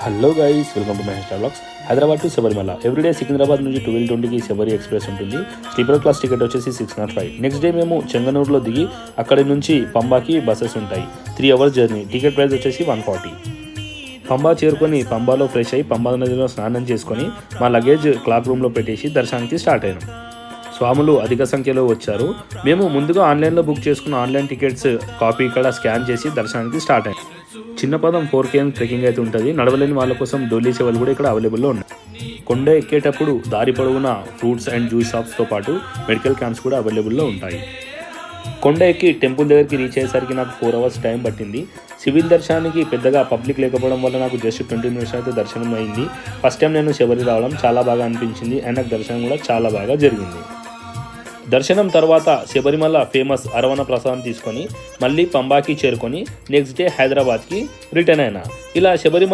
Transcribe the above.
Hello guys, welcome to my blogs. Hyderabad to Sabarimala everyday Secunderabad నుంచి 12:20కి Sabari express ఉంటుంది. స్లీపర్ క్లాస్ టికెట్ వచ్చేసి 605. నెక్స్ట్ డే మేము చెంగనూరులో దిగి అక్కడి నుంచి పంబాకి బస్సెస్ ఉంటాయి. 3 hours జర్నీ. టికెట్ ప్రైస్ వచ్చేసి 140. పంబా చేరుకొని పంబాలో ఫ్రెష్ అయ్యి పంబా నదిలో స్నానం చేసుకొని మా లగేజ్ క్లాక్ రూమ్లో పెట్టేసి దర్శనానికి స్టార్ట్ అయ్యాం. స్వాములు అధిక సంఖ్యలో వచ్చారు. మేము ముందుగా ఆన్లైన్లో బుక్ చేసుకున్న ఆన్లైన్ టికెట్స్ కాపీ ఇక్కడ స్కాన్ చేసి దర్శనానికి స్టార్ట్ అయ్యాం. చిన్నపదం 4 km ట్రెక్కింగ్ అయితే ఉంటుంది. నడవలేని వాళ్ళ కోసం డోలీ సేవలు కూడా ఇక్కడ అవైలబుల్లో ఉన్నాయి. కొండ ఎక్కేటప్పుడు దారి పొడవున ఫ్రూట్స్ అండ్ జ్యూస్ షాప్స్తో పాటు మెడికల్ క్యాంప్స్ కూడా అవైలబుల్లో ఉంటాయి. కొండ ఎక్కి టెంపుల్ దగ్గరికి రీచ్ అయ్యేసరికి నాకు 4 hours టైం పట్టింది. సివిల్ దర్శనానికి పెద్దగా పబ్లిక్ లేకపోవడం వల్ల నాకు జస్ట్ 20 minutes అయితే దర్శనం అయింది. ఫస్ట్ టైం నేను శబరి రావడం చాలా బాగా అనిపించింది అండ్ నాకు దర్శనం కూడా చాలా బాగా జరిగింది. దర్శనం తర్వాత శబరిమల ఫేమస్ అరవణ ప్రసాదం తీసుకొని మళ్ళీ పంబాకి చేరుకొని నెక్స్ట్ డే హైదరాబాద్కి రిటర్న్ అయినా. ఇలా శబరిమల